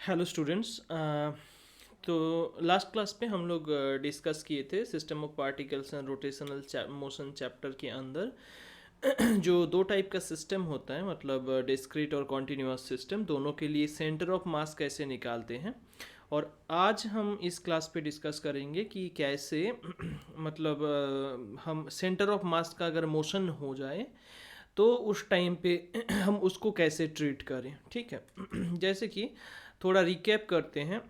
Hello students. तो last class पे हम लोग डिस्कस किए थे system of particles and rotational motion chapter के अंदर जो दो टाइप का सिस्टम होता है, मतलब डिस्क्रीट और कॉन्टिन्यूअस सिस्टम, दोनों के लिए सेंटर ऑफ मास कैसे निकालते हैं। और आज हम इस क्लास पे डिस्कस करेंगे कि कैसे मतलब हम सेंटर ऑफ मास का अगर मोशन हो जाए तो उस टाइम पे हम उसको कैसे ट्रीट करें। ठीक है। जैसे कि थोड़ा रिकैप करते हैं।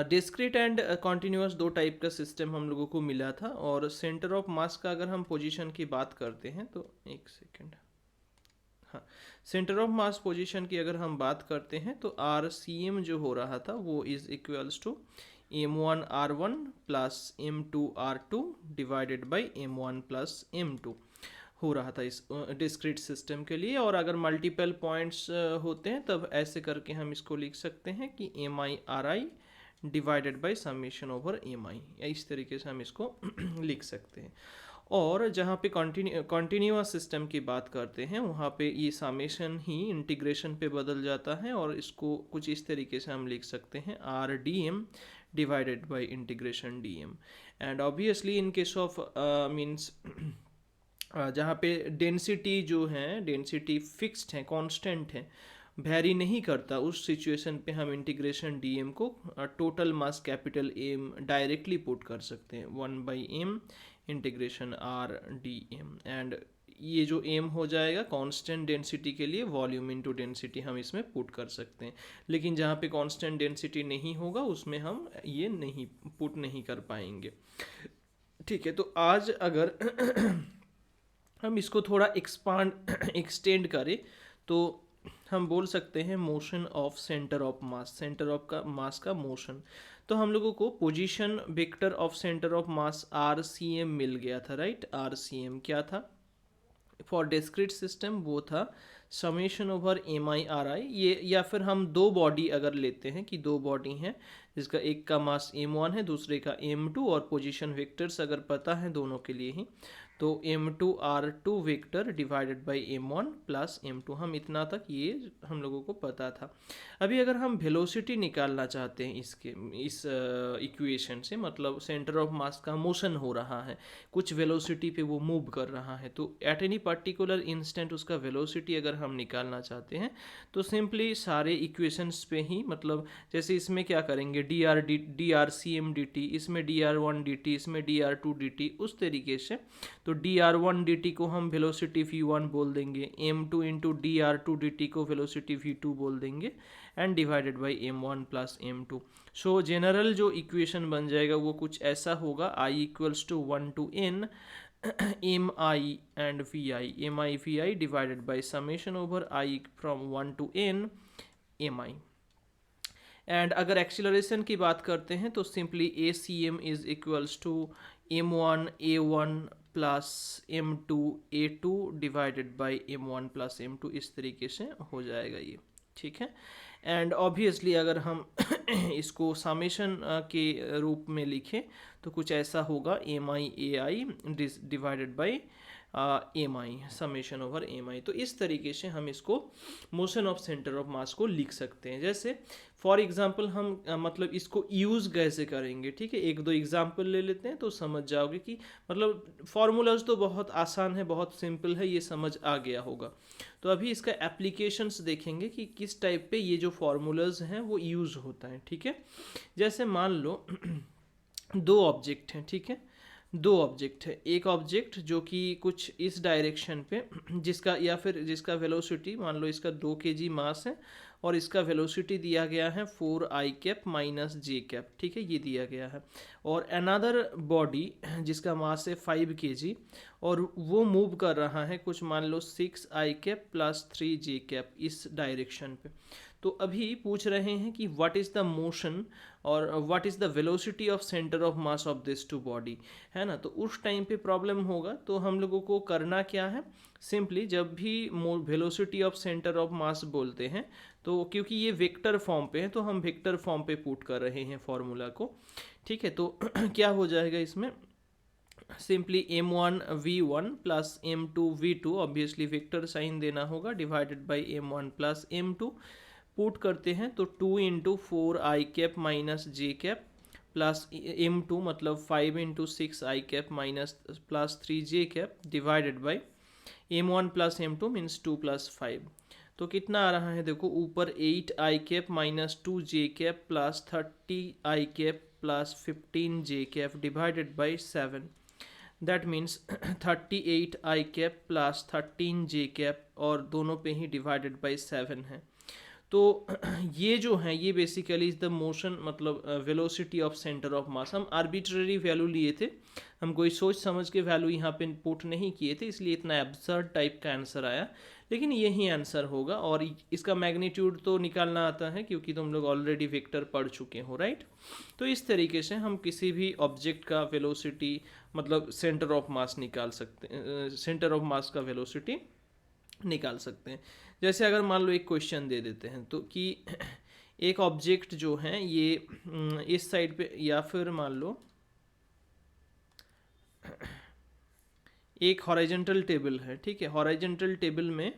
डिस्क्रीट एंड कॉन्टिन्यूअस दो टाइप का सिस्टम हम लोगों को मिला था, और सेंटर ऑफ मास का अगर हम पोजीशन की बात करते हैं तो एक सेकेंड। हाँ, सेंटर ऑफ मास पोजीशन की अगर हम बात करते हैं तो आर सी एम जो हो रहा था वो is equals to m1 r1 plus m2 r2 divided by m1 plus m2 हो रहा था इस डिस्क्रीट सिस्टम के लिए। और अगर मल्टीपल पॉइंट्स होते हैं तब ऐसे करके हम इसको लिख सकते हैं कि mi ri divided by summation over mi, या इस तरीके से हम इसको लिख सकते हैं। और जहाँ पे कॉन्टिन्यूअस सिस्टम की बात करते हैं वहाँ पे ये समेशन ही इंटीग्रेशन पे बदल जाता है, और इसको कुछ इस तरीके से हम लिख सकते हैं r d m divided by integration d m. And obviously in case of means जहाँ पे डेंसिटी जो है, डेंसिटी फिक्स्ड है, कांस्टेंट है, वेरी नहीं करता, उस सिचुएशन पे हम इंटीग्रेशन डी एम को total mass capital m directly put कर सकते हैं 1/m integration r d m. And ये जो एम हो जाएगा कांस्टेंट डेंसिटी के लिए वॉल्यूम इनटू डेंसिटी हम इसमें पुट कर सकते हैं। लेकिन जहाँ पे कांस्टेंट डेंसिटी नहीं होगा उसमें हम ये नहीं पुट नहीं कर पाएंगे। ठीक है। तो आज अगर हम इसको थोड़ा एक्सटेंड करें तो हम बोल सकते हैं motion of centre of mass, centre of का मास का मोशन। तो हम लोगों को position vector of centre of mass R C M मिल गया था, राइट। आर सी एम क्या था फॉर डिस्क्रीट सिस्टम, वो था summation over M i r i. ये या फिर हम दो बॉडी अगर लेते हैं कि दो बॉडी हैं जिसका एक का मास m1 है दूसरे का m2, और पोजीशन वेक्टर्स अगर पता है दोनों के लिए ही, तो m2 r2 vector divided by m1 plus m2, हम इतना तक ये हम लोगों को पता था। अभी अगर हम वेलोसिटी निकालना चाहते हैं इस इक्वेशन से, मतलब सेंटर ऑफ मास का मोशन हो रहा है, कुछ वेलोसिटी पे वो मूव कर रहा है, तो एट एनी पर्टिकुलर इंस्टेंट उसका वेलोसिटी अगर हम निकालना चाहते हैं तो सिंपली सारे इक्वेशंस पे ही, मतलब जैसे इसमें क्या करेंगे डी आर सी एम डी टी, इसमें dr1 dt, इसमें dr2 dt, उस तरीके से। तो dr1 dt को हम वेलोसिटी v1 बोल देंगे, m2 इंटू dr2 dt को वेलोसिटी v2 बोल देंगे, and divided by m1 plus m2। So general जो इक्वेशन बन जाएगा वो कुछ ऐसा होगा, i equals to 1 to n m i and v i, m i v i divided by summation over i from 1 to n m i. And अगर acceleration की बात करते हैं तो simply a c m is equals to m1 plus m2 divided by m1 plus m2, इस तरीके से हो जाएगा ये। ठीक है। एंड ऑब्वियसली अगर हम इसको समेशन के रूप में लिखें तो कुछ ऐसा होगा mi divided by M I, summation over M I. तो इस तरीके से हम इसको motion of centre of mass को लिख सकते हैं। जैसे फॉर एग्जांपल हम मतलब इसको यूज़ कैसे करेंगे, ठीक है, एक दो एग्जांपल ले लेते हैं तो समझ जाओगे कि मतलब फॉर्मूलाज तो बहुत आसान है, बहुत सिंपल है, ये समझ आ गया होगा। तो अभी इसका एप्लीकेशंस देखेंगे कि किस टाइप पे ये जो फॉर्मूलाज हैं वो यूज़ होता है। ठीक है। जैसे मान लो दो ऑब्जेक्ट हैं, ठीक है, दो ऑब्जेक्ट है। एक ऑब्जेक्ट जो कि कुछ इस डायरेक्शन पे, जिसका या फिर जिसका वेलोसिटी मान लो इसका 2 kg मास है, और इसका वेलोसिटी दिया गया है 4i cap minus J cap, ठीक है, ये दिया गया है। और अनदर बॉडी जिसका मास है 5 kg, और वो मूव कर रहा है कुछ मान लो 6i cap plus 3j cap इस डायरेक्शन पे। तो अभी पूछ रहे हैं कि व्हाट इज़ द मोशन और what is the velocity of centre of mass of this two body, है ना। तो उस टाइम पे प्रॉब्लम होगा, तो हम लोगों को करना क्या है, सिंपली जब भी वेलोसिटी ऑफ सेंटर ऑफ मास बोलते हैं तो क्योंकि ये वेक्टर फॉर्म पे है तो हम वेक्टर फॉर्म पे पुट कर रहे हैं फॉर्मूला को। ठीक है। तो क्या हो जाएगा इसमें, simply m1 v1 plus m2 v2, obviously vector sign देना होगा, divided by m1 plus m2 put करते हैं तो 2 into 4 I cap minus J cap plus m2 मतलब 5 into 6 I cap minus plus 3 J cap divided by m1 plus m2 means 2 plus 5। तो कितना आ रहा है देखो, ऊपर 8 I cap minus 2 J cap plus 30 I cap plus 15 J cap divided by 7। That means 38 I cap plus 13 J cap और दोनों पे ही डिवाइडेड बाई 7 है। तो ये जो है ये बेसिकली इज द मोशन मतलब वेलोसिटी ऑफ सेंटर ऑफ मास। हम आर्बिट्ररी वैल्यू लिए थे, हम कोई सोच समझ के वैल्यू यहाँ पे पुट नहीं किए थे, इसलिए इतना एब्सर्ड टाइप का आंसर आया, लेकिन यही आंसर होगा। और इसका मैग्नीट्यूड तो निकालना आता है क्योंकि तुम लोग ऑलरेडी वेक्टर पढ़ चुके हो, राइट। तो इस तरीके से हम किसी भी ऑब्जेक्ट का वेलोसिटी मतलब सेंटर ऑफ मास निकाल सकते हैं, सेंटर ऑफ मास का वेलोसिटी निकाल सकते हैं। जैसे अगर मान लो एक क्वेश्चन दे देते हैं तो कि एक ऑब्जेक्ट जो है ये इस साइड पे, या फिर मान लो एक हॉरिजॉन्टल टेबल है, ठीक है। हॉरिजॉन्टल टेबल में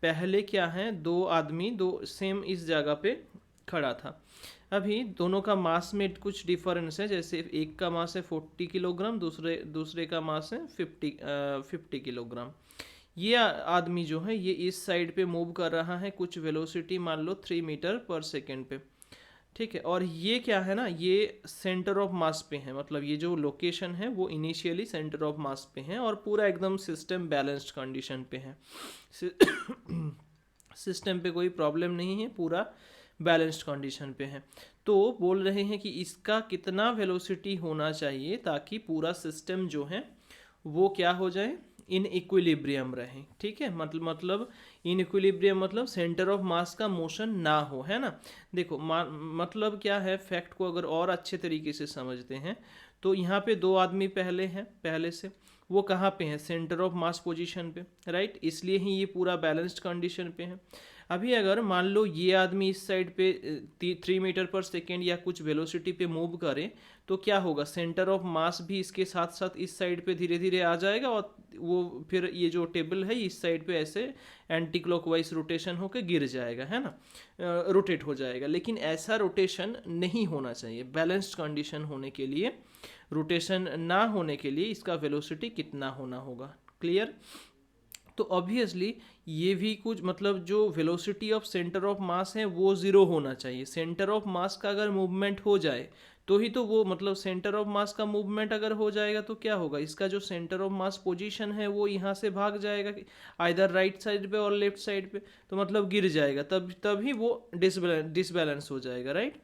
पहले क्या है, दो आदमी दो सेम इस जगह पे खड़ा था। अभी दोनों का मास में कुछ डिफरेंस है, जैसे एक का मास है 40 किलोग्राम, दूसरे का मास है 50 किलोग्राम। ये आदमी जो है ये इस साइड पे मूव कर रहा है कुछ वेलोसिटी मान लो 3 मीटर पर सेकेंड पे, ठीक है। और ये क्या है ना, ये सेंटर ऑफ मास पे है, मतलब ये जो लोकेशन है वो इनिशियली सेंटर ऑफ मास पे है और पूरा एकदम सिस्टम बैलेंस्ड कंडीशन पे है। सिस्टम पे कोई प्रॉब्लम नहीं है, पूरा बैलेंस्ड कंडीशन पे है। तो बोल रहे हैं कि इसका कितना वेलोसिटी होना चाहिए ताकि पूरा सिस्टम जो है वो क्या हो जाए, इन इक्विलिब्रियम रहे, ठीक है। मतलब इन इक्विलिब्रियम मतलब सेंटर ऑफ मास का मोशन ना हो, है ना। देखो मतलब क्या है, फैक्ट को अगर और अच्छे तरीके से समझते हैं तो यहाँ पे दो आदमी पहले हैं, पहले से वो कहाँ पे हैं, सेंटर ऑफ मास पोजीशन पे, राइट। इसलिए ही ये पूरा बैलेंस्ड कंडीशन पे है। अभी अगर मान लो ये आदमी इस साइड पे 3 मीटर पर सेकेंड या कुछ वेलोसिटी पे मूव करे तो क्या होगा, सेंटर ऑफ मास भी इसके साथ साथ इस साइड पे धीरे धीरे आ जाएगा और वो फिर ये जो टेबल है इस साइड पे ऐसे एंटी क्लॉकवाइज रोटेशन होकर गिर जाएगा, है ना, रोटेट हो जाएगा। लेकिन ऐसा रोटेशन नहीं होना चाहिए। बैलेंस्ड कंडीशन होने के लिए, रोटेशन ना होने के लिए इसका वेलोसिटी कितना होना होगा, क्लियर। तो ऑब्वियसली ये भी कुछ मतलब जो वेलोसिटी ऑफ सेंटर ऑफ मास है वो ज़ीरो होना चाहिए। सेंटर ऑफ मास का अगर मूवमेंट हो जाए तो ही तो वो मतलब सेंटर ऑफ मास का मूवमेंट अगर हो जाएगा तो क्या होगा, इसका जो सेंटर ऑफ मास पोजीशन है वो यहाँ से भाग जाएगा आइदर राइट साइड पे और लेफ्ट साइड पे, तो मतलब गिर जाएगा, तभी वो डिसबैलेंस हो जाएगा, राइट।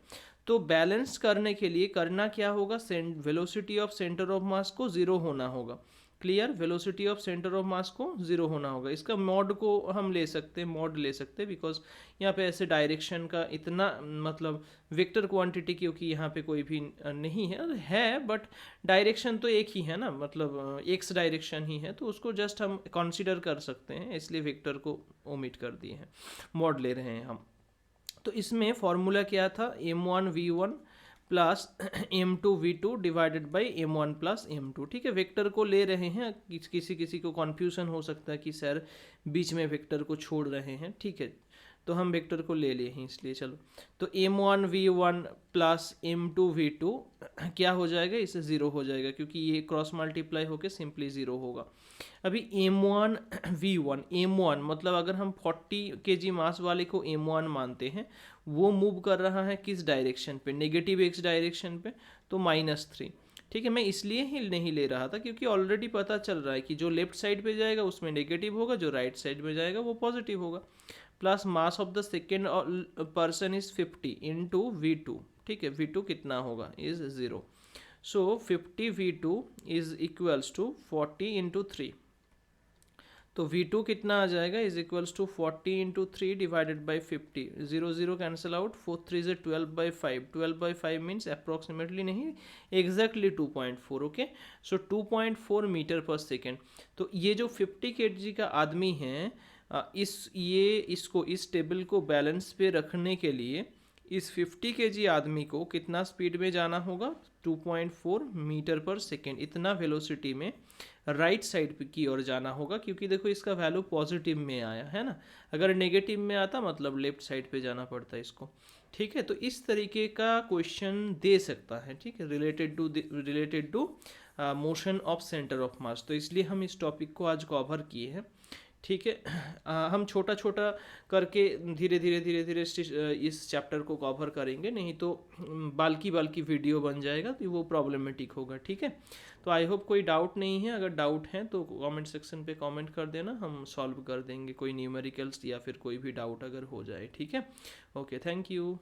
तो बैलेंस करने के लिए करना क्या होगा, velocity of centre of mass को ज़ीरो होना होगा, clear. Velocity of centre of mass को ज़ीरो होना होगा। इसका मॉड को हम ले सकते हैं, मॉड ले सकते हैं, बिकॉज यहाँ पे ऐसे डायरेक्शन का इतना मतलब वेक्टर क्वांटिटी क्योंकि यहाँ पे कोई भी नहीं है बट डायरेक्शन तो एक ही है ना, मतलब एक्स डायरेक्शन ही है, तो उसको जस्ट हम कंसिडर कर सकते हैं, इसलिए वेक्टर को ओमिट कर दिए हैं, मॉड ले रहे हैं हम। तो इसमें फॉर्मूला क्या था, m1v1 plus m2v2 divided by m1 plus m2, ठीक है। वेक्टर को ले रहे हैं, किसी को कन्फ्यूज़न हो सकता है कि सर बीच में वेक्टर को छोड़ रहे हैं, ठीक है, तो हम वेक्टर को ले लिए हैं इसलिए चलो। तो m1v1 प्लस m2v2 क्या हो जाएगा, इससे ज़ीरो हो जाएगा क्योंकि ये क्रॉस मल्टीप्लाई होकर सिंपली ज़ीरो होगा। अभी m1v1, m1 मतलब अगर हम 40 kg मास वाले को m1 मानते हैं, वो मूव कर रहा है किस डायरेक्शन पे, नेगेटिव एक्स डायरेक्शन पे, तो -3, ठीक है। मैं इसलिए ही नहीं ले रहा था क्योंकि ऑलरेडी पता चल रहा है कि जो लेफ्ट साइड पे जाएगा उसमें नेगेटिव होगा, जो राइट साइड में जाएगा वो पॉजिटिव होगा। Plus mass of the second person is 50 into v2, ठीक है। v2 कितना होगा, is 0, so 50 v2 is equals to 40 into 3, तो v2 कितना आ जाएगा, is equals to 40 into 3 divided by 50, 0 0 cancel out, 4 3 से 12/5, 12/5 मीन्स अप्रॉक्सीमेटली नहीं exactly 2.4, okay. So 2.4 metre per second. तो ये जो 50 kg का आदमी है, इसको इस टेबल को बैलेंस पे रखने के लिए इस 50 kg आदमी को कितना स्पीड में जाना होगा, 2.4 मीटर पर सेकेंड, इतना वेलोसिटी में राइट साइड पे की ओर जाना होगा, क्योंकि देखो इसका वैल्यू पॉजिटिव में आया है ना, अगर नेगेटिव में आता मतलब लेफ्ट साइड पे जाना पड़ता है इसको। ठीक है, तो इस तरीके का क्वेश्चन दे सकता है, ठीक है, related to motion of centre of mass. तो इसलिए हम इस टॉपिक को आज कवर किए हैं। ठीक है, हम छोटा छोटा करके धीरे धीरे इस चैप्टर को कवर करेंगे, नहीं तो बाल्की वीडियो बन जाएगा तो वो प्रॉब्लमेटिक होगा। ठीक है, तो आई होप कोई डाउट नहीं है, अगर डाउट है तो कमेंट सेक्शन पे कमेंट कर देना, हम सॉल्व कर देंगे कोई न्यूमेरिकल्स या फिर कोई भी डाउट अगर हो जाए। ठीक है, ओके, थैंक यू।